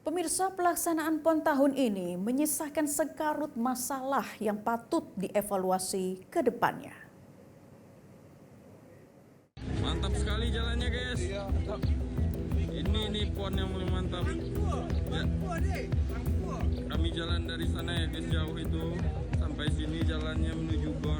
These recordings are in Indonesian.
Pemirsa, pelaksanaan PON tahun ini menyisakan sekarut masalah yang patut dievaluasi ke depannya. Mantap sekali jalannya, guys. Iya, mantap. Ini PON yang paling mantap. Ya. Kami jalan dari sana ya, guys, jauh itu sampai sini jalannya menuju Gor.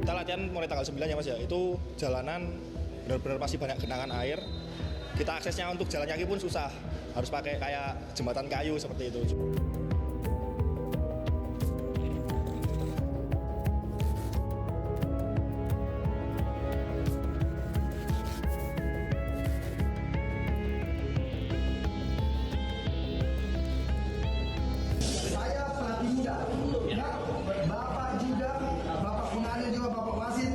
Kita latihan mulai tanggal 9 ya Mas ya, itu jalanan benar-benar masih banyak genangan air. Kita aksesnya untuk jalan kaki pun susah, harus pakai kayak jembatan kayu seperti itu. Saya pelatih muda, ya. Bapak juga, Bapak pengalir juga, Bapak wasit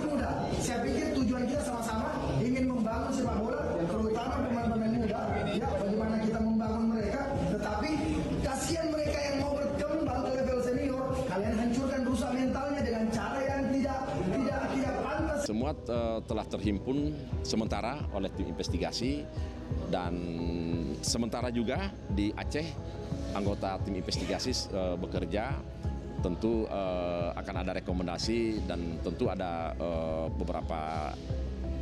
muda. Saya pikir tujuan kita sama-sama ingin membangun sepak bola, terutama pemain-pemain muda. Ya, bagaimana kita membangun mereka, tetapi kasihan mereka yang mau berkembang ke level senior, kalian hancurkan, rusak mentalnya dengan cara yang tidak pantas. Semua telah terhimpun sementara oleh tim investigasi dan sementara juga di Aceh anggota tim investigasi bekerja. Tentu akan ada rekomendasi dan tentu ada beberapa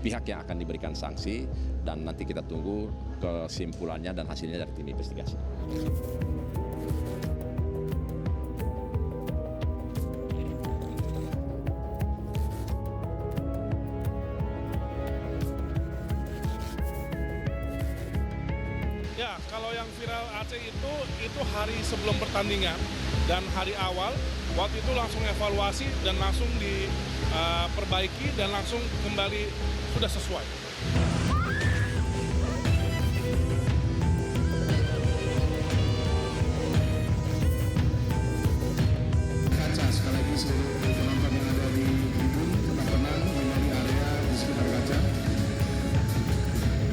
pihak yang akan diberikan sanksi dan nanti kita tunggu kesimpulannya dan hasilnya dari tim investigasi. Ya, kalau yang viral Aceh itu hari sebelum pertandingan dan hari awal, waktu itu langsung evaluasi dan langsung diperbaiki dan langsung kembali sudah sesuai. Kaca sekali lagi seluruh penonton yang ada di tribun tetap tenang menghindari area di sekitar kaca.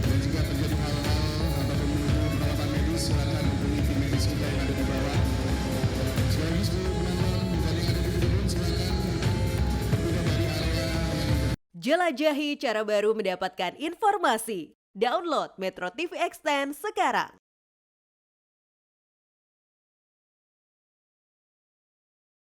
Dan jika terjadi hal-hal ataupun menunggu perawatan medis, silakan hubungi tim medis kita yang ada di bawah. Sekali lagi seluruh penonton yang ada di tribun silakan pindah dari area yang Jelajahi cara baru mendapatkan informasi. Download Metro TV Extend sekarang.